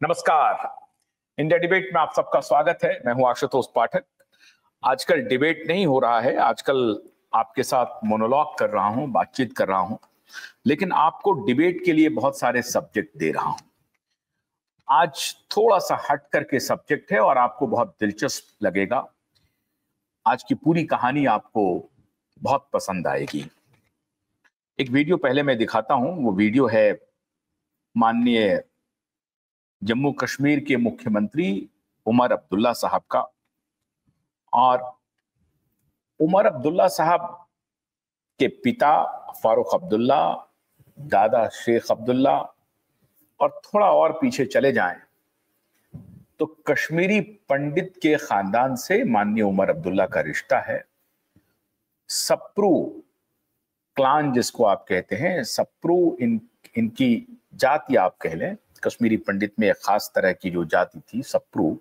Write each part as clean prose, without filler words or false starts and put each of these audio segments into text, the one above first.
नमस्कार। India debate में आप सबका स्वागत है। मैं हूं आशुतोष पाठक। आजकल डिबेट नहीं हो रहा है, आजकल आपके साथ मोनोलॉग कर रहा हूं, बातचीत कर रहा हूं, लेकिन आपको डिबेट के लिए बहुत सारे सब्जेक्ट दे रहा हूं। आज थोड़ा सा हट करके सब्जेक्ट है और आपको बहुत दिलचस्प लगेगा। आज की पूरी कहानी आपको बहुत पसंद आएगी। एक वीडियो पहले मैं दिखाता हूं। वो वीडियो है माननीय जम्मू कश्मीर के मुख्यमंत्री उमर अब्दुल्ला साहब का। और उमर अब्दुल्ला साहब के पिता फारूक अब्दुल्ला, दादा शेख अब्दुल्ला, और थोड़ा और पीछे चले जाएं तो कश्मीरी पंडित के खानदान से माननीय उमर अब्दुल्ला का रिश्ता है। सप्रू क्लान जिसको आप कहते हैं, सप्रू इनकी जाति आप कह लें। कश्मीरी पंडित में एक खास तरह की जो जाति थी सप्रू,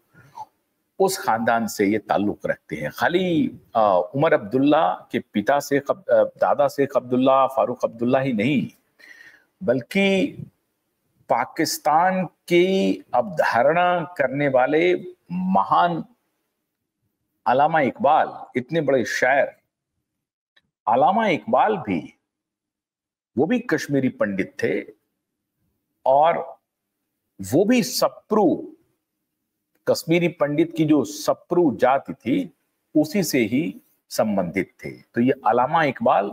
उस खानदान से ये ताल्लुक रखते हैं। खाली उमर अब्दुल्ला के पिता से दादा शेख अब्दुल्ला, फारूक अब्दुल्ला ही नहीं, बल्कि पाकिस्तान की अवधारणा करने वाले महान अल्लामा इकबाल, इतने बड़े शायर अल्लामा इकबाल भी, वो भी कश्मीरी पंडित थे और वो भी सप्रू, कश्मीरी पंडित की जो सप्रू जाति थी उसी से ही संबंधित थे। तो ये अल्लामा इकबाल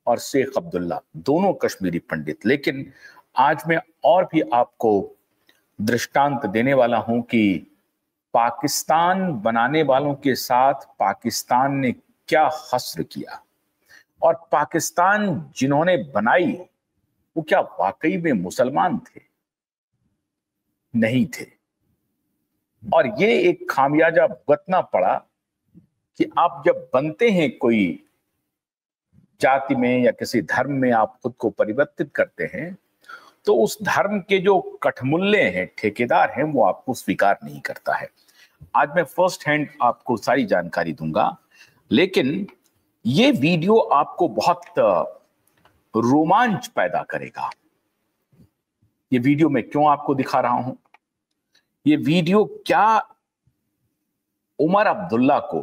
और शेख अब्दुल्ला दोनों कश्मीरी पंडित। लेकिन आज मैं और भी आपको दृष्टांत देने वाला हूं कि पाकिस्तान बनाने वालों के साथ पाकिस्तान ने क्या हश्र किया, और पाकिस्तान जिन्होंने बनाई वो क्या वाकई में मुसलमान थे? नहीं थे। और ये एक खामियाजा भुगतना पड़ा कि आप जब बनते हैं कोई जाति में या किसी धर्म में, आप खुद को परिवर्तित करते हैं, तो उस धर्म के जो कठमुल्ले हैं, ठेकेदार हैं, वो आपको स्वीकार नहीं करता है। आज मैं फर्स्ट हैंड आपको सारी जानकारी दूंगा, लेकिन ये वीडियो आपको बहुत रोमांच पैदा करेगा। ये वीडियो मैं क्यों आपको दिखा रहा हूं? ये वीडियो क्या उमर अब्दुल्ला को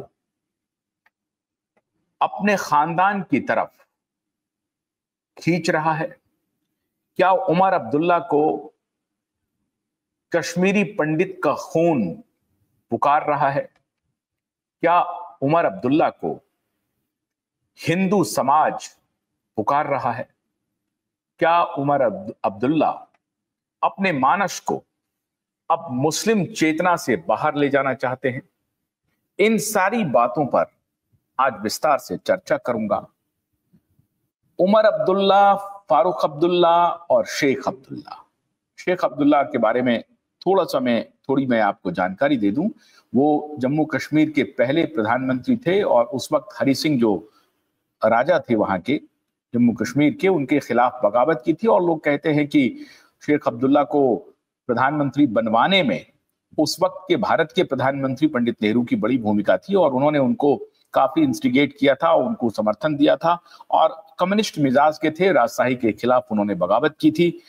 अपने खानदान की तरफ खींच रहा है? क्या उमर अब्दुल्ला को कश्मीरी पंडित का खून पुकार रहा है? क्या उमर अब्दुल्ला को हिंदू समाज पुकार रहा है? क्या उमर अब्दुल्ला अपने मानस को अब मुस्लिम चेतना से बाहर ले जाना चाहते हैं? इन सारी बातों पर आज विस्तार से चर्चा करूंगा। उमर अब्दुल्ला, फारूक अब्दुल्ला और शेख अब्दुल्ला। शेख अब्दुल्ला के बारे में थोड़ी मैं आपको जानकारी दे दूं। वो जम्मू कश्मीर के पहले प्रधानमंत्री थे और उस वक्त हरि सिंह जो राजा थे वहां के जम्मू कश्मीर के, उनके खिलाफ बगावत की थी। और लोग कहते हैं कि शेख अब्दुल्ला को प्रधानमंत्री बनवाने में उस वक्त के भारत के प्रधानमंत्री पंडित नेहरू की बड़ी भूमिका थी और उन्होंने उनको काफी इंस्टिगेट किया था, उनको समर्थन दिया था और कम्युनिस्ट मिजाज के थे, राजशाही के खिलाफ उन्होंने बगावत की थी।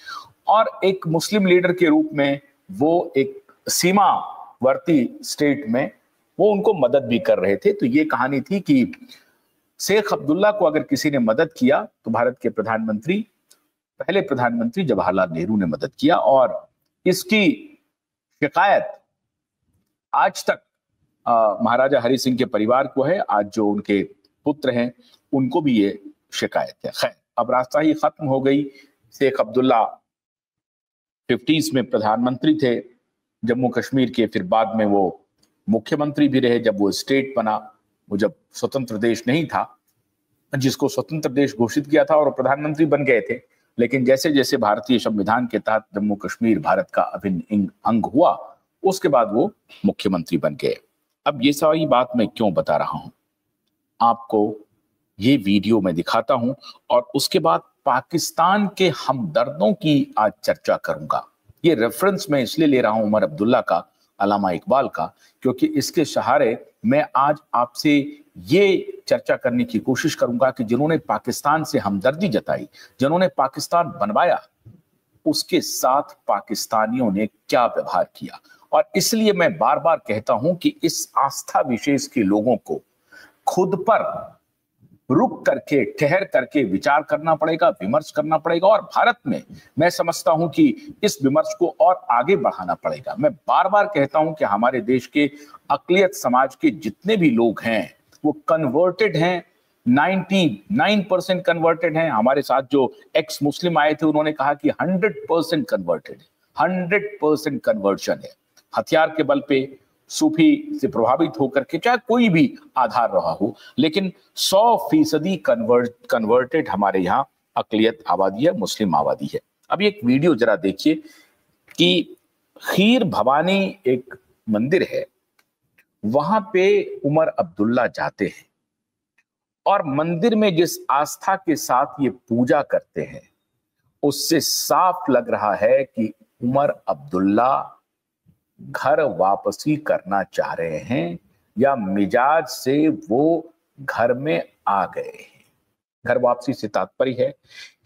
और एक मुस्लिम लीडर के रूप में वो एक सीमावर्ती स्टेट में वो उनको मदद भी कर रहे थे। तो ये कहानी थी कि शेख अब्दुल्ला को अगर किसी ने मदद किया तो भारत के पहले प्रधानमंत्री जवाहरलाल नेहरू ने मदद किया। और इसकी शिकायत आज तक महाराजा हरि सिंह के परिवार को है। आज जो उनके पुत्र हैं उनको भी ये शिकायत है। खैर, अब राजशाही खत्म हो गई। शेख अब्दुल्ला 50s में प्रधानमंत्री थे जम्मू कश्मीर के, फिर बाद में वो मुख्यमंत्री भी रहे जब वो स्टेट बना। वो जब स्वतंत्र देश नहीं था, जिसको स्वतंत्र देश घोषित किया था, और प्रधानमंत्री बन गए थे। लेकिन जैसे जैसे भारतीय संविधान के तहत जम्मू कश्मीर भारत का अभिन्न अंग हुआ, उसके बाद वो मुख्यमंत्री बन गए। अब ये सारी बात मैं क्यों बता रहा हूं? आपको ये वीडियो मैं दिखाता हूं और उसके बाद पाकिस्तान के हमदर्दों की आज चर्चा करूंगा। ये रेफरेंस मैं इसलिए ले रहा हूं उमर अब्दुल्ला का, अल्लामा इकबाल का, क्योंकि इसके सहारे मैं आज आपसे ये चर्चा करने की कोशिश करूंगा कि जिन्होंने पाकिस्तान से हमदर्दी जताई, जिन्होंने पाकिस्तान बनवाया, उसके साथ पाकिस्तानियों ने क्या व्यवहार किया। और इसलिए मैं बार बार कहता हूं कि इस आस्था विशेष के लोगों को खुद पर रुक करके, ठहर करके विचार करना पड़ेगा, विमर्श करना पड़ेगा। और भारत में मैं समझता हूं कि इस विमर्श को और आगे बढ़ाना पड़ेगा। मैं बार बार कहता हूं कि हमारे देश के अक़लियत समाज के जितने भी लोग हैं वो कन्वर्टेड हैं, 99% कन्वर्टेड हैं। हमारे साथ जो एक्स मुस्लिम आए थे उन्होंने कहा कि 100% कन्वर्टेड है, 100% कन्वर्शन है। हथियार के बल पे सूफी से प्रभावित होकर के, चाहे कोई भी आधार रहा हो, लेकिन 100% कन्वर्टेड हमारे यहाँ अक़लियत आबादी है, मुस्लिम आबादी है। अब एक वीडियो जरा देखिए कि खीर भवानी एक मंदिर है, वहां पे उमर अब्दुल्ला जाते हैं और मंदिर में जिस आस्था के साथ ये पूजा करते हैं उससे साफ लग रहा है कि उमर अब्दुल्ला घर वापसी करना चाह रहे हैं या मिजाज से वो घर में आ गए हैं। घर वापसी से तात्पर्य है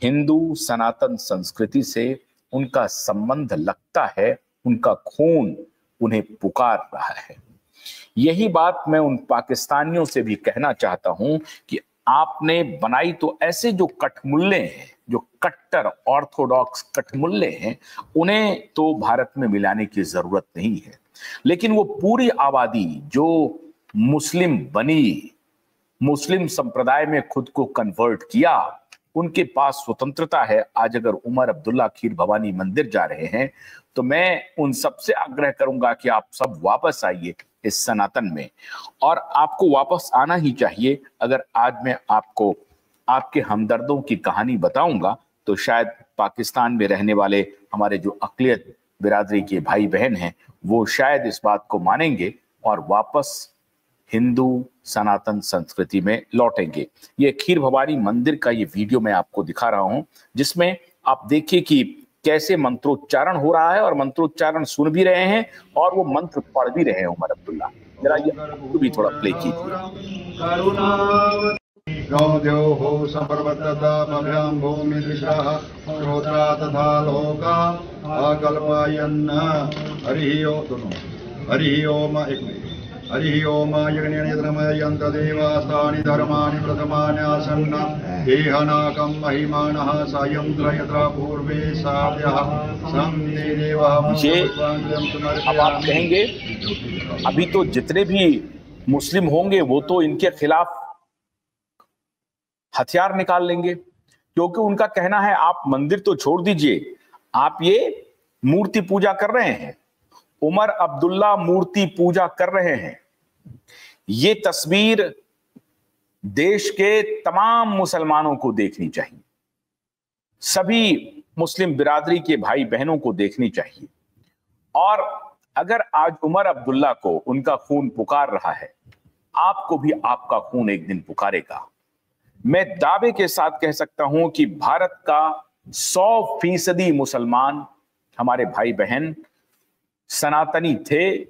हिंदू सनातन संस्कृति से उनका संबंध लगता है, उनका खून उन्हें पुकार रहा है। यही बात मैं उन पाकिस्तानियों से भी कहना चाहता हूं कि आपने बनाई तो ऐसे जो कठमुल्ले हैं, जो कट्टर ऑर्थोडॉक्स कठमुल्ले हैं, उन्हें तो भारत में मिलाने की जरूरत नहीं है। लेकिन वो पूरी आबादी जो मुस्लिम बनी, मुस्लिम संप्रदाय में खुद को कन्वर्ट किया, उनके पास स्वतंत्रता है। आज अगर उमर अब्दुल्ला खीर भवानी मंदिर जा रहे हैं तो मैं उन सबसे आग्रह करूंगा कि आप सब वापस आइए इस सनातन में, और आपको वापस आना ही चाहिए। अगर आज मैं आपको आपके हमदर्दों की कहानी बताऊंगा तो शायद पाकिस्तान में रहने वाले हमारे जो अक़लियत बिरादरी के भाई बहन हैं वो शायद इस बात को मानेंगे और वापस हिंदू सनातन संस्कृति में लौटेंगे। ये खीर भवानी मंदिर का ये वीडियो मैं आपको दिखा रहा हूं, जिसमें आप देखिए कि कैसे मंत्रोच्चारण हो रहा है और मंत्रोच्चारण सुन भी रहे हैं और वो मंत्र पढ़ भी रहे हैं उमर अब्दुल्ला। जरा ये भी थोड़ा प्ले कीजिए। हरि ओम हरि ओम यज्ञनियतनमयन्तदेवास्तानि धर्माणि प्रथमान्यासन्न देहनाकं महिमानः सायं त्रयत्र पूर्वे साध्यः संदे देवः। ये अब आप कहेंगे अभी तो जितने भी मुस्लिम होंगे वो तो इनके खिलाफ हथियार निकाल लेंगे, क्योंकि उनका कहना है आप मंदिर तो छोड़ दीजिए, आप ये मूर्ति पूजा कर रहे हैं। उमर अब्दुल्ला मूर्ति पूजा कर रहे हैं। ये तस्वीर देश के तमाम मुसलमानों को देखनी चाहिए, सभी मुस्लिम बिरादरी के भाई बहनों को देखनी चाहिए। और अगर आज उमर अब्दुल्ला को उनका खून पुकार रहा है, आपको भी आपका खून एक दिन पुकारेगा। मैं दावे के साथ कह सकता हूं कि भारत का 100% मुसलमान हमारे भाई बहन सनातनी थे,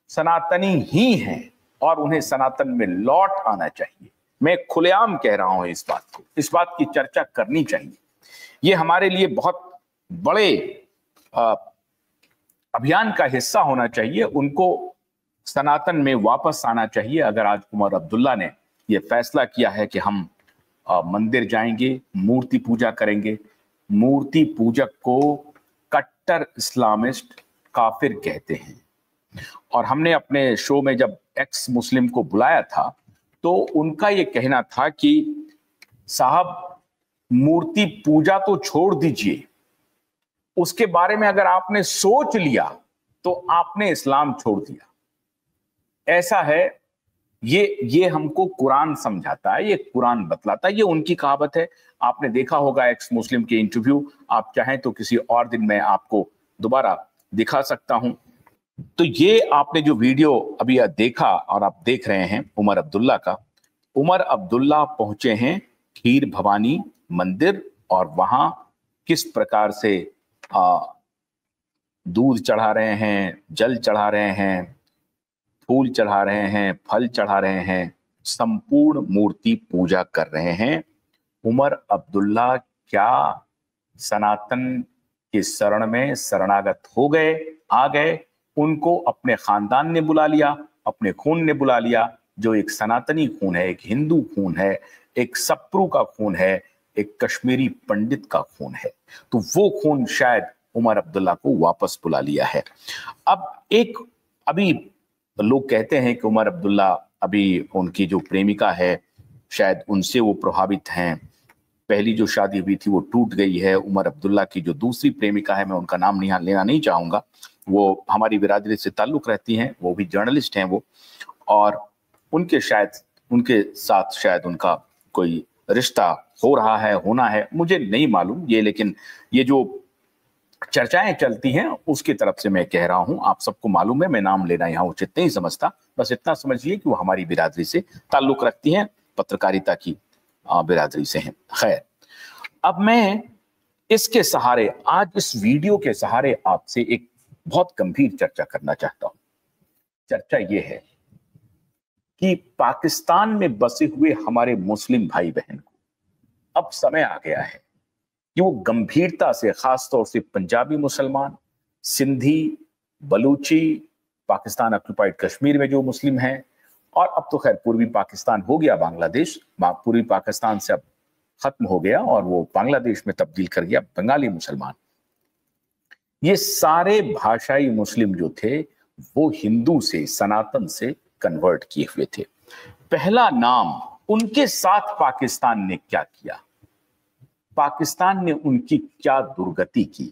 सनातनी ही हैं और उन्हें सनातन में लौट आना चाहिए। मैं खुलेआम कह रहा हूं इस बात को, इस बात की चर्चा करनी चाहिए। यह हमारे लिए बहुत बड़े अभियान का हिस्सा होना चाहिए। उनको सनातन में वापस आना चाहिए। अगर आज उमर अब्दुल्ला ने यह फैसला किया है कि हम मंदिर जाएंगे, मूर्ति पूजा करेंगे, मूर्ति पूजक को कट्टर इस्लामिस्ट काफिर कहते हैं। और हमने अपने शो में जब एक्स मुस्लिम को बुलाया था तो उनका यह कहना था कि साहब मूर्ति पूजा तो छोड़ दीजिए, उसके बारे में अगर आपने सोच लिया तो आपने इस्लाम छोड़ दिया। ऐसा है, ये हमको कुरान समझाता है, ये कुरान बतलाता है, ये उनकी कहावत है। आपने देखा होगा एक्स मुस्लिम के इंटरव्यू, आप चाहें तो किसी और दिन मैं आपको दोबारा दिखा सकता हूं। तो ये आपने जो वीडियो अभी देखा और आप देख रहे हैं उमर अब्दुल्ला का, उमर अब्दुल्ला पहुंचे हैं खीर भवानी मंदिर और वहां किस प्रकार से दूध चढ़ा रहे हैं, जल चढ़ा रहे हैं, फूल चढ़ा रहे हैं, फल चढ़ा रहे हैं, संपूर्ण मूर्ति पूजा कर रहे हैं। उमर अब्दुल्ला क्या सनातन के शरण में शरणागत हो गए, आ गए। उनको अपने खानदान ने बुला लिया, अपने खून ने बुला लिया, जो एक सनातनी खून है, एक हिंदू खून है, एक सप्रू का खून है, एक कश्मीरी पंडित का खून है। तो वो खून शायद उमर अब्दुल्ला को वापस बुला लिया है। अब एक अभी लोग कहते हैं कि उमर अब्दुल्ला अभी उनकी जो प्रेमिका है शायद उनसे वो प्रभावित हैं। पहली जो शादी हुई थी वो टूट गई है। उमर अब्दुल्ला की जो दूसरी प्रेमिका है, मैं उनका नाम नहीं लेना नहीं चाहूंगा, वो हमारी बिरादरी से ताल्लुक रहती हैं, वो भी जर्नलिस्ट हैं वो, और उनके साथ शायद उनका कोई रिश्ता हो रहा है, होना है, मुझे नहीं मालूम ये, लेकिन ये जो चर्चाएं चलती हैं उसकी तरफ से मैं कह रहा हूं। आप सबको मालूम है, मैं नाम लेना यहां उचित नहीं समझता, बस इतना समझिए कि वो हमारी बिरादरी से ताल्लुक रखती हैं, पत्रकारिता की बिरादरी से हैं। खैर, अब मैं इसके सहारे, आज इस वीडियो के सहारे आपसे एक बहुत गंभीर चर्चा करना चाहता हूं। चर्चा यह है कि पाकिस्तान में बसे हुए हमारे मुस्लिम भाई बहन को अब समय आ गया है कि वो गंभीरता से, खासतौर से पंजाबी मुसलमान, सिंधी, बलूची, पाकिस्तान ऑक्युपाइड कश्मीर में जो मुस्लिम हैं, और अब तो खैर पूर्वी पाकिस्तान हो गया बांग्लादेश, पूर्वी पाकिस्तान से अब खत्म हो गया और वो बांग्लादेश में तब्दील कर गया, बंगाली मुसलमान, ये सारे भाषाई मुस्लिम जो थे वो हिंदू से, सनातन से कन्वर्ट किए हुए थे। पहला नाम उनके साथ पाकिस्तान ने क्या किया, पाकिस्तान ने उनकी क्या दुर्गति की।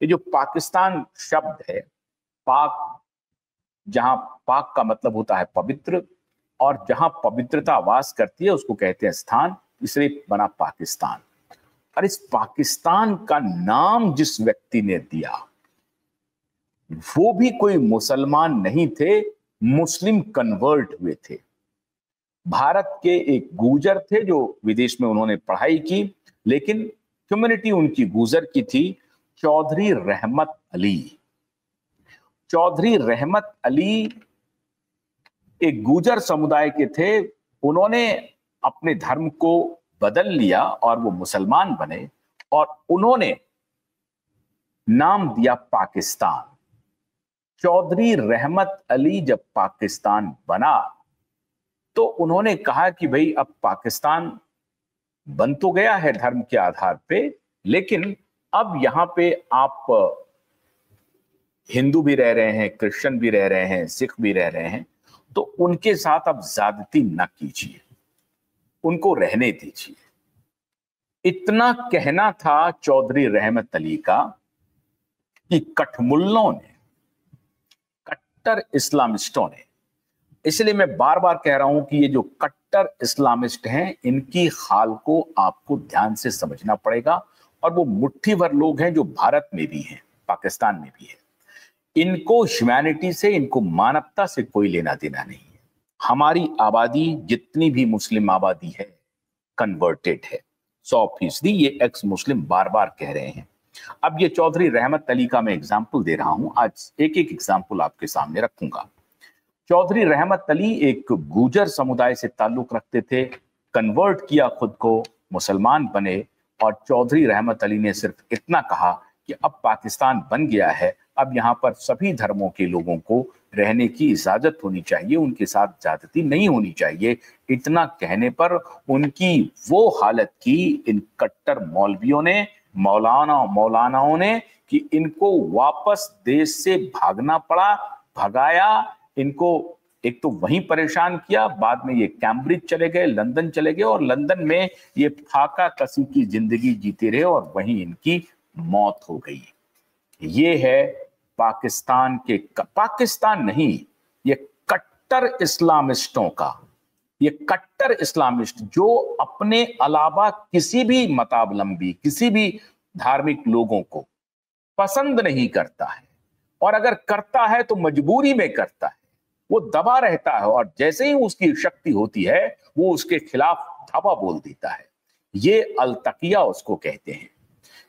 ये जो पाकिस्तान शब्द है, पाक, जहां पाक का मतलब होता है पवित्र, और जहां पवित्रता वास करती है उसको कहते हैं स्थान, इसलिए बना पाकिस्तान। और इस पाकिस्तान का नाम जिस व्यक्ति ने दिया वो भी कोई मुसलमान नहीं थे, मुस्लिम कन्वर्ट हुए थे। भारत के एक गुर्जर थे जो विदेश में उन्होंने पढ़ाई की, लेकिन कम्युनिटी उनकी गुर्जर की थी, चौधरी रहमत अली। चौधरी रहमत अली एक गुर्जर समुदाय के थे, उन्होंने अपने धर्म को बदल लिया और वो मुसलमान बने, और उन्होंने नाम दिया पाकिस्तान। चौधरी रहमत अली जब पाकिस्तान बना तो उन्होंने कहा कि भाई अब पाकिस्तान बन तो गया है धर्म के आधार पे, लेकिन अब यहां पे आप हिंदू भी रह रहे हैं, क्रिश्चियन भी रह रहे हैं, सिख भी रह रहे हैं, तो उनके साथ अब ज्यादती न कीजिए, उनको रहने दीजिए। इतना कहना था चौधरी रहमत अली का कि कठमुल्लों ने, कट्टर इस्लामिस्टों ने, इसलिए मैं बार बार कह रहा हूं कि ये जो कट्टर इस्लामिस्ट हैं इनकी हाल को आपको ध्यान से समझना पड़ेगा, और वो मुट्ठी भर लोग हैं जो भारत में भी हैं, पाकिस्तान में भी है। इनको ह्यूमैनिटी से, इनको मानवता से कोई लेना देना नहीं है। हमारी आबादी जितनी भी मुस्लिम आबादी है कन्वर्टेड है 100%, ये एक्स मुस्लिम बार बार कह रहे हैं। अब ये चौधरी रहमत अली का मैं एग्जाम्पल दे रहा हूं, आज एक एक एग्जाम्पल आपके सामने रखूंगा। चौधरी रहमत अली एक गुर्जर समुदाय से ताल्लुक रखते थे, कन्वर्ट किया खुद को, मुसलमान बने, और चौधरी रहमत अली ने सिर्फ इतना कहा कि अब पाकिस्तान बन गया है, अब यहाँ पर सभी धर्मों के लोगों को रहने की इजाजत होनी चाहिए, उनके साथ ज्यादती नहीं होनी चाहिए। इतना कहने पर उनकी वो हालत की इन कट्टर मौलवियों ने, मौलानाओं ने, कि इनको वापस देश से भागना पड़ा, भगाया इनको। एक तो वहीं परेशान किया, बाद में ये कैम्ब्रिज चले गए, लंदन चले गए, और लंदन में ये फाका कसी की जिंदगी जीते रहे और वहीं इनकी मौत हो गई। ये है पाकिस्तान के, पाकिस्तान नहीं, ये कट्टर इस्लामिस्टों का, ये कट्टर इस्लामिस्ट जो अपने अलावा किसी भी मतावलंबी, किसी भी धार्मिक लोगों को पसंद नहीं करता है, और अगर करता है तो मजबूरी में करता है, वो दबा रहता है, और जैसे ही उसकी शक्ति होती है वो उसके खिलाफ धावा बोल देता है। ये अलतकिया उसको कहते हैं।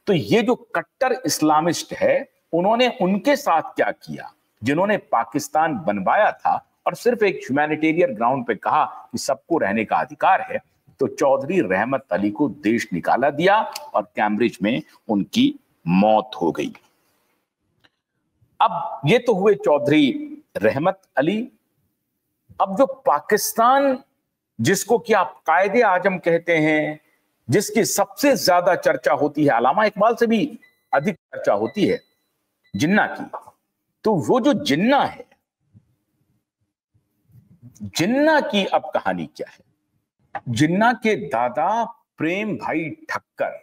तो ये जो कट्टर इस्लामिस्ट है, उन्होंने उनके साथ क्या किया, जिन्होंने पाकिस्तान बनवाया था और सिर्फ एक ह्यूमैनिटेरियन ग्राउंड पे कहा कि सबको रहने का अधिकार है, तो चौधरी रहमत अली को देश निकाला दिया और कैम्ब्रिज में उनकी मौत हो गई। अब ये तो हुए चौधरी रहमत अली। अब जो पाकिस्तान जिसको कि आप कायदे आजम कहते हैं, जिसकी सबसे ज्यादा चर्चा होती है, अल्लामा इकबाल से भी अधिक चर्चा होती है जिन्ना की, तो वो जो जिन्ना है, जिन्ना की अब कहानी क्या है? जिन्ना के दादा प्रेम भाई ठक्कर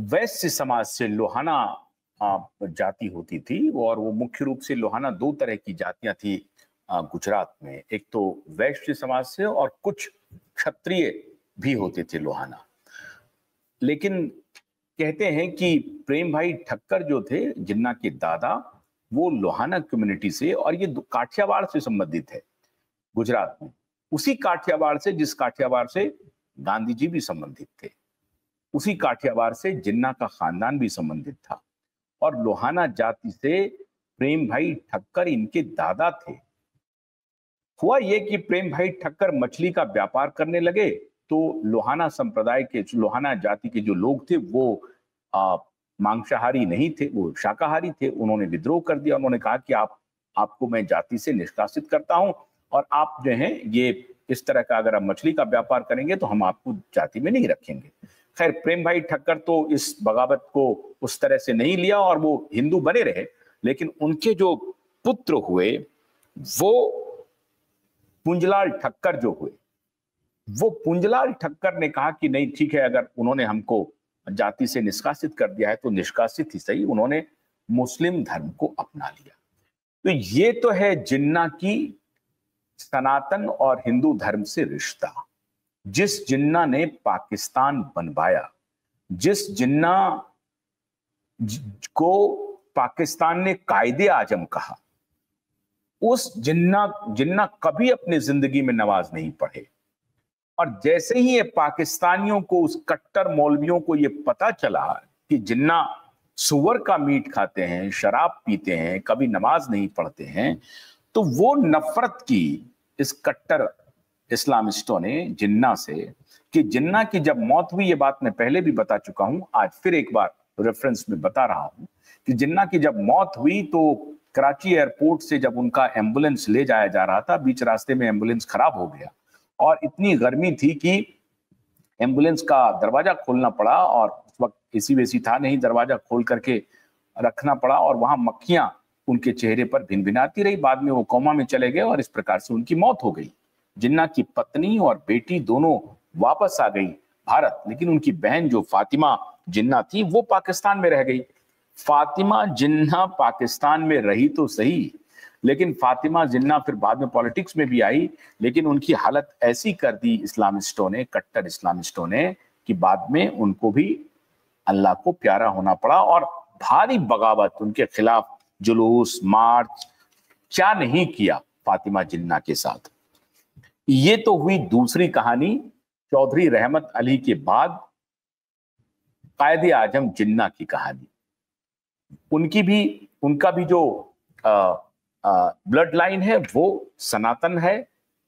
वैश्य समाज से, लोहाना जाति होती थी, और वो मुख्य रूप से लोहाना दो तरह की जातियां थी गुजरात में, एक तो वैश्य समाज से और कुछ क्षत्रिय भी होते थे लोहाना। लेकिन कहते हैं कि प्रेम भाई ठक्कर जो थे जिन्ना के दादा, वो लोहाना कम्युनिटी से, और ये काठियावाड़ से संबंधित है गुजरात में, उसी काठियावाड़ से जिस काठियावाड़ से गांधी जी भी संबंधित थे, उसी काठियावाड़ से जिन्ना का खानदान भी संबंधित था। और लोहाना जाति से प्रेम भाई ठक्कर इनके दादा थे। हुआ ये कि प्रेम भाई ठक्कर मछली का व्यापार करने लगे, तो लोहाना संप्रदाय के, लोहाना जाति के जो लोग थे वो मांसाहारी नहीं थे, वो शाकाहारी थे। उन्होंने विद्रोह कर दिया। उन्होंने कहा कि आपको मैं जाति से निष्कासित करता हूं, और आप जो हैं ये इस तरह का अगर आप मछली का व्यापार करेंगे तो हम आपको जाति में नहीं रखेंगे। खैर, प्रेम भाई ठक्कर तो इस बगावत को उस तरह से नहीं लिया और वो हिंदू बने रहे। लेकिन उनके जो पुत्र हुए, वो पुंजलाल ठक्कर जो हुए, वो पुंजलाल ठक्कर ने कहा कि नहीं, ठीक है, अगर उन्होंने हमको जाति से निष्कासित कर दिया है तो निष्कासित ही सही। उन्होंने मुस्लिम धर्म को अपना लिया। तो ये तो है जिन्ना की सनातन और हिंदू धर्म से रिश्ता। जिस जिन्ना ने पाकिस्तान बनवाया, जिस जिन्ना को पाकिस्तान ने कायदे आजम कहा, उस जिन्ना कभी अपनी जिंदगी में नमाज नहीं पढ़े। और जैसे ही ये पाकिस्तानियों को, उस कट्टर मौलवियों को ये पता चला कि जिन्ना सुअर का मीट खाते हैं, शराब पीते हैं, कभी नमाज नहीं पढ़ते हैं, तो वो नफरत की इस कट्टर इस्लामिस्टों ने जिन्ना से, कि जिन्ना की जब मौत हुई, ये बात मैं पहले भी बता चुका हूं, आज फिर एक बार रेफरेंस में बता रहा हूं, कि जिन्ना की जब मौत हुई तो कराची एयरपोर्ट से जब उनका एम्बुलेंस ले जाया जा रहा था, बीच रास्ते में एम्बुलेंस खराब हो गया और इतनी गर्मी थी कि एम्बुलेंस का दरवाजा खोलना पड़ा, और उस वक्त एसी वेसी था नहीं, दरवाजा खोल करके रखना पड़ा, और वहां मक्खियां उनके चेहरे पर भिनभिनाती रही। बाद में वो कोमा में चले गए और इस प्रकार से उनकी मौत हो गई। जिन्ना की पत्नी और बेटी दोनों वापस आ गई भारत, लेकिन उनकी बहन जो फातिमा जिन्ना थी वो पाकिस्तान में रह गई। फातिमा जिन्ना पाकिस्तान में रही तो सही, लेकिन फातिमा जिन्ना फिर बाद में पॉलिटिक्स में भी आई, लेकिन उनकी हालत ऐसी कर दी इस्लामिस्टों ने, कट्टर इस्लामिस्टों ने, कि बाद में उनको भी अल्लाह को प्यारा होना पड़ा और भारी बगावत, उनके खिलाफ जुलूस, मार्च, क्या नहीं किया फातिमा जिन्ना के साथ। ये तो हुई दूसरी कहानी, चौधरी रहमत अली के बाद कायदे आजम जिन्ना की कहानी। उनका भी जो ब्लड लाइन है वो सनातन है,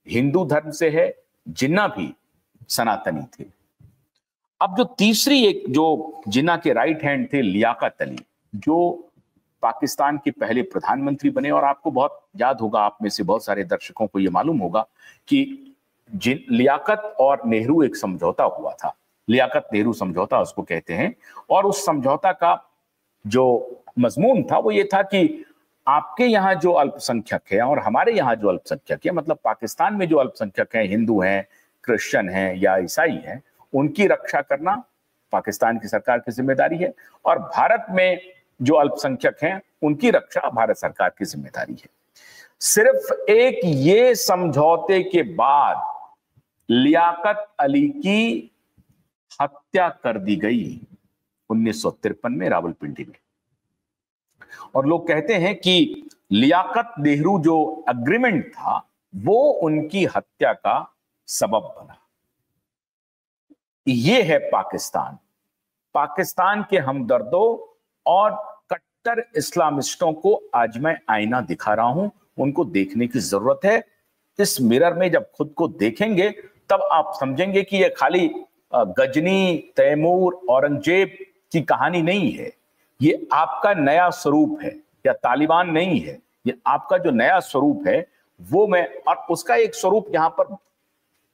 हिंदू धर्म से है। जिन्ना भी सनातनी थे। अब जो तीसरी एक जो जिन्ना के राइट हैंड थे, लियाकत अली, जो पाकिस्तान के पहले प्रधानमंत्री बने, और आपको बहुत याद होगा, आप में से बहुत सारे दर्शकों को यह मालूम होगा कि लियाकत और नेहरू एक समझौता हुआ था, लियाकत नेहरू समझौता उसको कहते हैं। और उस समझौता का जो मजमून था वो ये था कि आपके यहाँ जो अल्पसंख्यक है और हमारे यहाँ जो अल्पसंख्यक है, मतलब पाकिस्तान में जो अल्पसंख्यक हैं, हिंदू हैं, क्रिश्चियन हैं या ईसाई हैं, उनकी रक्षा करना पाकिस्तान की सरकार की जिम्मेदारी है, और भारत में जो अल्पसंख्यक हैं उनकी रक्षा भारत सरकार की जिम्मेदारी है। सिर्फ एक ये समझौते के बाद लियाकत अली की हत्या कर दी गई 1953 में रावलपिंडी में। और लोग कहते हैं कि लियाकत नेहरू जो अग्रीमेंट था वो उनकी हत्या का सबब बना। ये है पाकिस्तान। पाकिस्तान के हमदर्दों और कट्टर इस्लामिस्टों को आज मैं आईना दिखा रहा हूं, उनको देखने की जरूरत है। इस मिरर में जब खुद को देखेंगे तब आप समझेंगे कि ये खाली गजनी, तैमूर, औरंगजेब की कहानी नहीं है, ये आपका नया स्वरूप है, या तालिबान नहीं है, ये आपका जो नया स्वरूप है वो मैं, और उसका एक स्वरूप यहां पर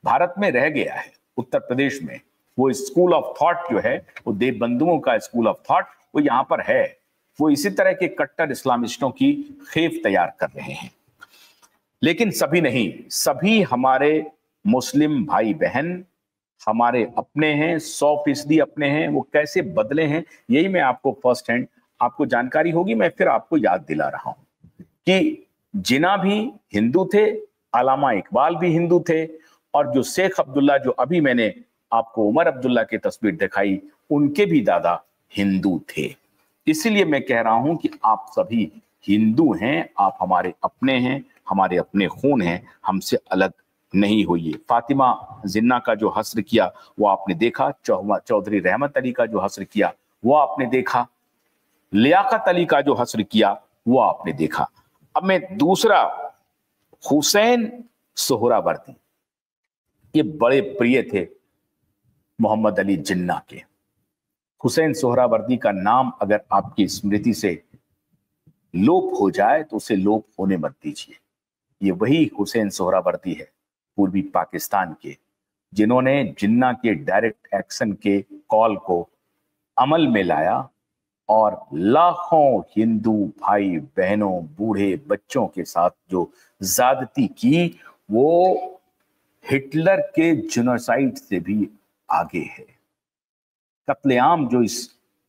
भारत में रह गया है, उत्तर प्रदेश में। वो स्कूल ऑफ थॉट जो है, वो देवबंधुओं का स्कूल ऑफ थॉट, वो यहां पर है। वो इसी तरह के कट्टर इस्लामिस्टों की खेप तैयार कर रहे हैं। लेकिन सभी नहीं, सभी हमारे मुस्लिम भाई बहन हमारे अपने हैं, 100% अपने हैं। वो कैसे बदले हैं, यही मैं आपको फर्स्ट हैंड आपको जानकारी होगी, मैं फिर आपको याद दिला रहा हूं कि जिन्ना भी हिंदू थे, अल्लामा इकबाल भी हिंदू थे, और जो शेख अब्दुल्ला, जो अभी मैंने आपको उमर अब्दुल्ला की तस्वीर दिखाई, उनके भी दादा हिंदू थे। इसीलिए मैं कह रहा हूं कि आप सभी हिंदू हैं, आप हमारे अपने हैं, हमारे अपने खून हैं, हमसे अलग नहीं होइए। फातिमा जिन्ना का जो हस्र किया वो आपने देखा, चौधरी रहमत अली का जो हस्र किया वो आपने देखा, लियाकत अली का जो हस्र किया वो आपने देखा। अब मैं दूसरा, हुसैन सोहरावर्दी, ये बड़े प्रिय थे मोहम्मद अली जिन्ना के। हुसैन सोहरावर्दी का नाम अगर आपकी स्मृति से लोप हो जाए तो उसे लोप होने मत दीजिए। ये वही हुसैन सोहरावर्दी है पूर्वी पाकिस्तान के, जिन्होंने जिन्ना के डायरेक्ट एक्शन के कॉल को अमल में लाया और लाखों हिंदू भाई बहनों, बूढ़े बच्चों के साथ जो ज्यादती की, वो हिटलर के जेनोसाइड से भी आगे है। कत्लेआम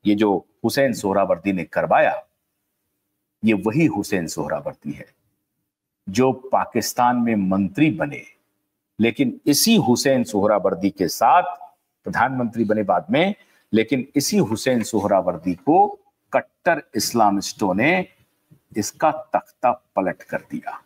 ये जो हुसैन सोहरावर्दी ने करवाया, ये वही हुसैन सोहरावर्दी है जो पाकिस्तान में मंत्री बने, लेकिन इसी हुसैन सोहरावर्दी के साथ प्रधानमंत्री बने बाद में, लेकिन इसी हुसैन सोहरावर्दी को कट्टर इस्लामिस्टों ने इसका तख्ता पलट कर दिया।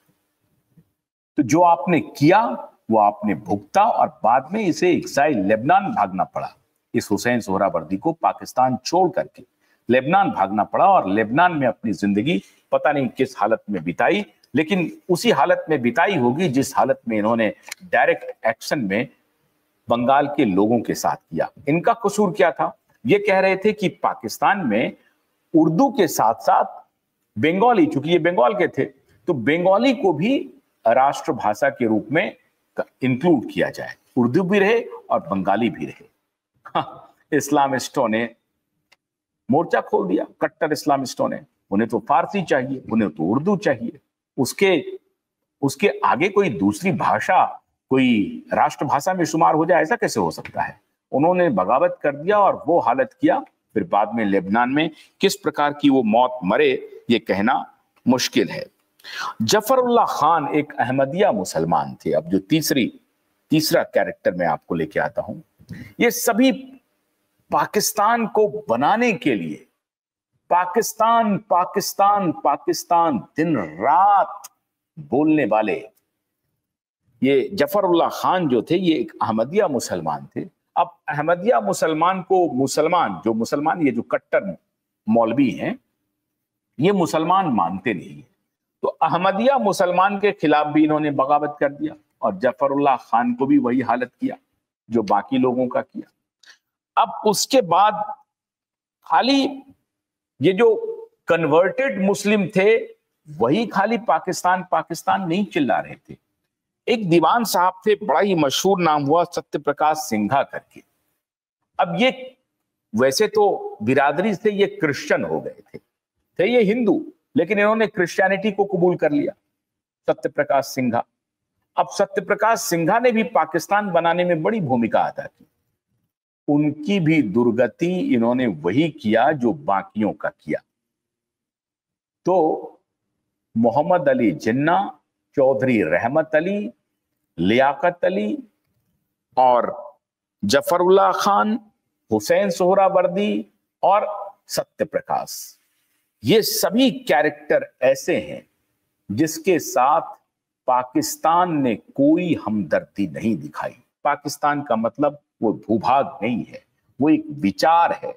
तो जो आपने किया वो आपने भुगता, और बाद में इसे एक्साइल लेबनान भागना पड़ा। इस हुसैन सोहरावर्दी को पाकिस्तान छोड़ करके लेबनान भागना पड़ा, और लेबनान में अपनी जिंदगी पता नहीं किस हालत में बिताई, लेकिन उसी हालत में बिताई होगी जिस हालत में इन्होंने डायरेक्ट एक्शन में बंगाल के लोगों के साथ किया। इनका कसूर क्या था? ये कह रहे थे कि पाकिस्तान में उर्दू के साथ साथ बंगाली, चूंकि ये बंगाल के थे, तो बंगाली को भी राष्ट्रभाषा के रूप में इंक्लूड किया जाए, उर्दू भी रहे और बंगाली भी रहे। इस्लामिस्टों ने मोर्चा खोल दिया, कट्टर इस्लामिस्टों ने। उन्हें तो फारसी चाहिए, उन्हें तो उर्दू चाहिए, उसके आगे कोई दूसरी भाषा कोई राष्ट्रभाषा में शुमार हो जाए, ऐसा कैसे हो सकता है? उन्होंने बगावत कर दिया और वो हालत किया। फिर बाद में लेबनान में किस प्रकार की वो मौत मरे, ये कहना मुश्किल है। जफरुल्लाह खान एक अहमदिया मुसलमान थे। अब जो तीसरा कैरेक्टर मैं आपको लेके आता हूं, ये सभी पाकिस्तान को बनाने के लिए पाकिस्तान पाकिस्तान पाकिस्तान दिन रात बोलने वाले ये जफरुल्लाह खान जो थे, ये एक अहमदिया मुसलमान थे। अब अहमदिया मुसलमान को मुसलमान ये जो कट्टर मौलवी हैं, ये मुसलमान मानते नहीं है, तो अहमदिया मुसलमान के खिलाफ भी इन्होंने बगावत कर दिया, और जफरुल्लाह खान को भी वही हालत किया जो बाकी लोगों का किया। अब उसके बाद खाली ये जो कन्वर्टेड मुस्लिम थे, वही खाली पाकिस्तान पाकिस्तान नहीं चिल्ला रहे थे। एक दीवान साहब थे, बड़ा ही मशहूर नाम हुआ, सत्य प्रकाश सिंघा करके। अब ये वैसे तो बिरादरी से ये क्रिश्चियन हो गए थे ये हिंदू, लेकिन इन्होंने क्रिश्चियनिटी को कबूल कर लिया, सत्य प्रकाश सिंघा। अब सत्य प्रकाश सिंघा ने भी पाकिस्तान बनाने में बड़ी भूमिका अदा की। उनकी भी दुर्गति इन्होंने वही किया जो बाकियों का किया। तो मोहम्मद अली जिन्ना, चौधरी रहमत अली, लियाकत अली और जफरुल्लाह खान, हुसैन सोहरावर्दी और सत्य प्रकाश, ये सभी कैरेक्टर ऐसे हैं जिसके साथ पाकिस्तान ने कोई हमदर्दी नहीं दिखाई। पाकिस्तान का मतलब वो भूभाग नहीं है, वो एक विचार है,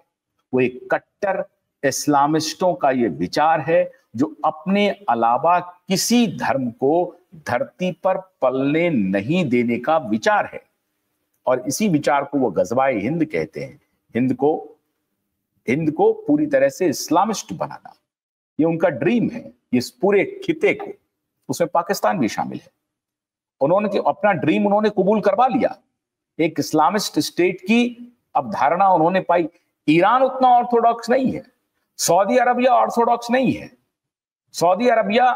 वो एक कट्टर इस्लामिस्टों का ये विचार है जो अपने अलावा किसी धर्म को धरती पर पलने नहीं देने का विचार है। और इसी विचार को वो गज़वाए हिंद कहते हैं। हिंद को हिंद को पूरी तरह से इस्लामिस्ट बनाना, ये उनका ड्रीम है। इस पूरे खिते को, उसमें पाकिस्तान भी शामिल है, उन्होंने अपना ड्रीम उन्होंने कबूल करवा लिया। एक इस्लामिस्ट स्टेट की अवधारणा उन्होंने पाई। ईरान उतना ऑर्थोडॉक्स नहीं है, सऊदी अरबिया ऑर्थोडॉक्स नहीं है। सऊदी अरबिया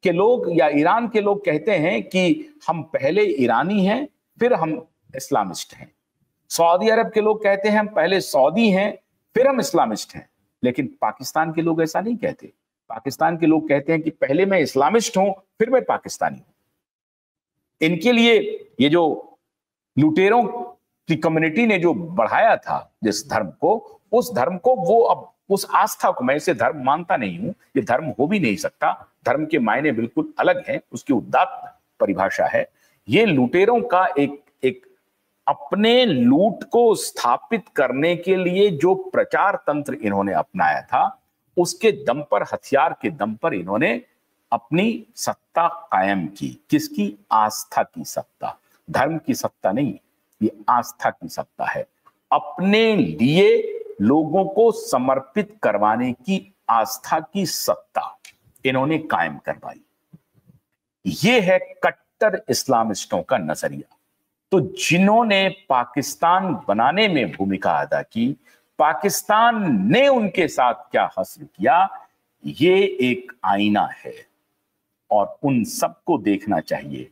के लोग या ईरान के लोग कहते हैं कि हम पहले ईरानी हैं फिर हम इस्लामिस्ट हैं। सऊदी अरब के लोग कहते हैं हम पहले सऊदी हैं फिर हम इस्लामिस्ट हैं। लेकिन पाकिस्तान के लोग ऐसा नहीं कहते। पाकिस्तान के लोग कहते हैं कि पहले मैं इस्लामिस्ट हूं फिर मैं पाकिस्तानी हूं। इनके लिए ये जो लुटेरों की कम्युनिटी ने जो बढ़ाया था जिस धर्म को, उस धर्म को वो अब उस आस्था को, मैं इसे धर्म मानता नहीं हूं, ये धर्म हो भी नहीं सकता। धर्म के मायने बिल्कुल अलग हैं, उसकी उदात्त परिभाषा है। ये लुटेरों का एक अपने लूट को स्थापित करने के लिए जो प्रचार तंत्र इन्होंने अपनाया था, उसके दम पर, हथियार के दम पर इन्होंने अपनी सत्ता कायम की। किसकी? आस्था की सत्ता, धर्म की सत्ता नहीं, ये आस्था की सत्ता है। अपने लिए लोगों को समर्पित करवाने की आस्था की सत्ता इन्होंने कायम करवाई। ये है कट्टर इस्लामिस्टों का नजरिया। तो जिन्होंने पाकिस्तान बनाने में भूमिका अदा की, पाकिस्तान ने उनके साथ क्या हासिल किया, ये एक आईना है और उन सबको देखना चाहिए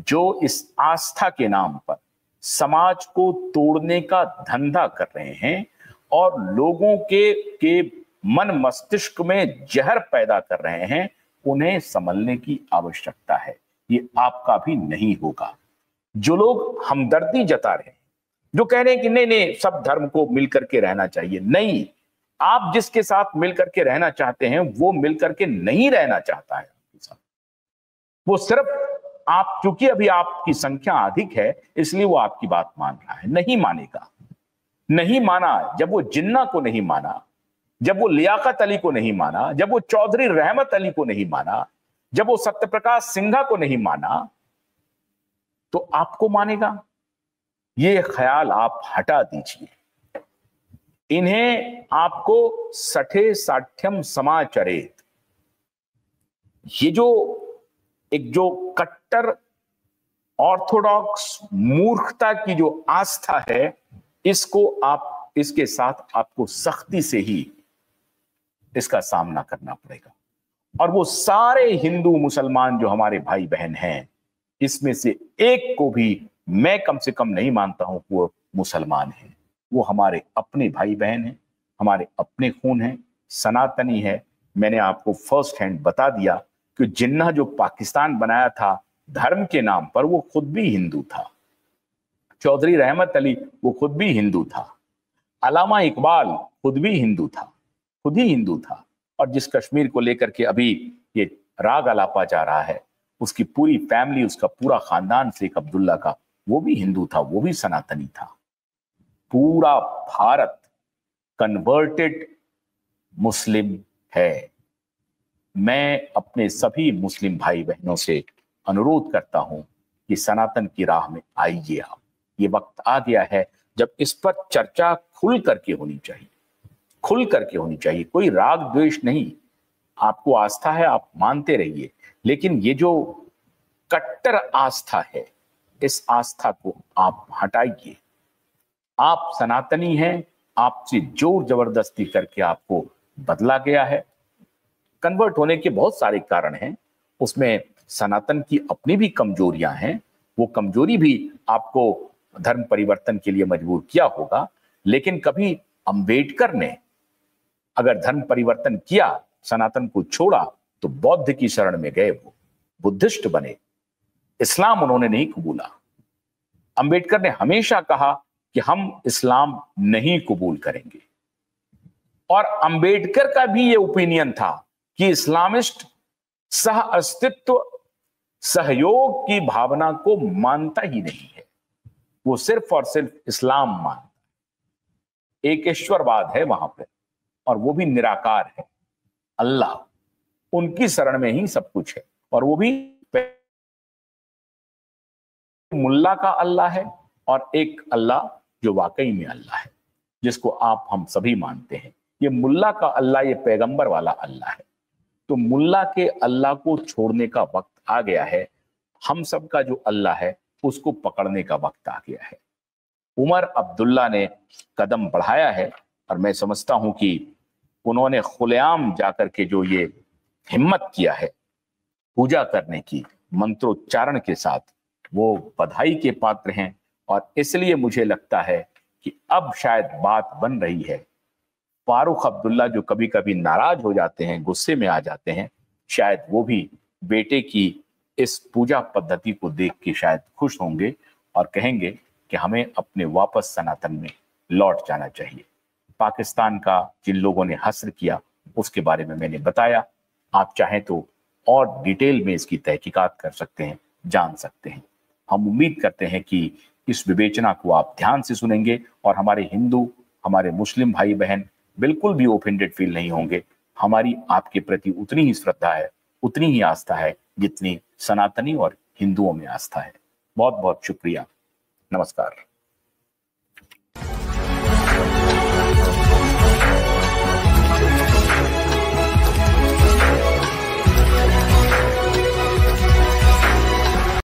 जो इस आस्था के नाम पर समाज को तोड़ने का धंधा कर रहे हैं और लोगों के मन मस्तिष्क में जहर पैदा कर रहे हैं। उन्हें संभलने की आवश्यकता है। ये आपका भी नहीं होगा। जो लोग हमदर्दी जता रहे हैं, जो कह रहे हैं कि नहीं नहीं सब धर्म को मिलकर के रहना चाहिए, नहीं, आप जिसके साथ मिलकर के रहना चाहते हैं वो मिलकर के नहीं रहना चाहता है आपके साथ। वो सिर्फ आप, चूंकि अभी आपकी संख्या अधिक है इसलिए वो आपकी बात मान रहा है। नहीं मानेगा, नहीं माना। जब वो जिन्ना को नहीं माना, जब वो लियाकत अली को नहीं माना, जब वो चौधरी रहमत अली को नहीं माना, जब वो सत्यप्रकाश सिंघा को नहीं माना, तो आपको मानेगा? ये ख्याल आप हटा दीजिए। इन्हें आपको सठे साठ्यम समाचरेत, ये जो एक जो कट्टर ऑर्थोडॉक्स मूर्खता की जो आस्था है, इसको आप, इसके साथ आपको सख्ती से ही इसका सामना करना पड़ेगा। और वो सारे हिंदू मुसलमान जो हमारे भाई बहन हैं, इसमें से एक को भी मैं कम से कम नहीं मानता हूं कि वो मुसलमान है। वो हमारे अपने भाई बहन हैं, हमारे अपने खून हैं, सनातनी है। मैंने आपको फर्स्ट हैंड बता दिया कि जिन्ना जो पाकिस्तान बनाया था धर्म के नाम पर, वो खुद भी हिंदू था। चौधरी रहमत अली वो खुद भी हिंदू था। अल्लामा इकबाल खुद भी हिंदू था, खुद ही हिंदू था। और जिस कश्मीर को लेकर के अभी ये राग अलापा जा रहा है, उसकी पूरी फैमिली, उसका पूरा खानदान शेख अब्दुल्ला का, वो भी हिंदू था, वो भी सनातनी था। पूरा भारत कन्वर्टेड मुस्लिम है। मैं अपने सभी मुस्लिम भाई बहनों से अनुरोध करता हूं कि सनातन की राह में आइए आप। ये वक्त आ गया है जब इस पर चर्चा खुल करके होनी चाहिए, खुल करके होनी चाहिए। कोई राग द्वेष नहीं, आपको आस्था है आप मानते रहिए, लेकिन ये जो कट्टर आस्था है, इस आस्था को आप हटाइए। आप सनातनी हैं, आपसे जोर जबरदस्ती करके आपको बदला गया है। कन्वर्ट होने के बहुत सारे कारण हैं, उसमें सनातन की अपनी भी कमजोरियां हैं। वो कमजोरी भी आपको धर्म परिवर्तन के लिए मजबूर किया होगा। लेकिन कभी अंबेडकर ने अगर धर्म परिवर्तन किया, सनातन को छोड़ा, तो बौद्ध की शरण में गए, वो बुद्धिस्ट बने। इस्लाम उन्होंने नहीं कबूला। अंबेडकर ने हमेशा कहा कि हम इस्लाम नहीं कबूल करेंगे। और अंबेडकर का भी ये ओपिनियन था कि इस्लामिस्ट सह अस्तित्व, सहयोग की भावना को मानता ही नहीं है, वो सिर्फ और सिर्फ इस्लाम मानता है। एक ईश्वरवाद है वहां पे, और वो भी निराकार है। अल्लाह उनकी शरण में ही सब कुछ है, और वो भी मुल्ला का अल्लाह है, और एक अल्लाह जो वाकई में अल्लाह है, जिसको आप हम सभी मानते हैं। ये मुल्ला का अल्लाह ये पैगंबर वाला अल्लाह है। तो मुल्ला के अल्लाह को छोड़ने का वक्त आ गया है। हम सब का जो अल्लाह है उसको पकड़ने का वक्त आ गया है। उमर अब्दुल्ला ने कदम बढ़ाया है और मैं समझता हूं कि उन्होंने खुलेआम जाकर के जो ये हिम्मत किया है पूजा करने की मंत्रोच्चारण के साथ, वो बधाई के पात्र हैं। और इसलिए मुझे लगता है कि अब शायद बात बन रही है। फारूक अब्दुल्ला जो कभी कभी नाराज हो जाते हैं, गुस्से में आ जाते हैं, शायद वो भी बेटे की इस पूजा पद्धति को देख के शायद खुश होंगे और कहेंगे कि हमें अपने वापस सनातन में लौट जाना चाहिए। पाकिस्तान का जिन लोगों ने हस्र किया उसके बारे में मैंने बताया। आप चाहें तो और डिटेल में इसकी तहकीकात कर सकते हैं, जान सकते हैं। हम उम्मीद करते हैं कि इस विवेचना को आप ध्यान से सुनेंगे और हमारे हिंदू, हमारे मुस्लिम भाई बहन बिल्कुल भी ऑफेंडेड फील नहीं होंगे। हमारी आपके प्रति उतनी ही श्रद्धा है, उतनी ही आस्था है जितनी सनातनी और हिंदुओं में आस्था है। बहुत बहुत शुक्रिया। नमस्कार।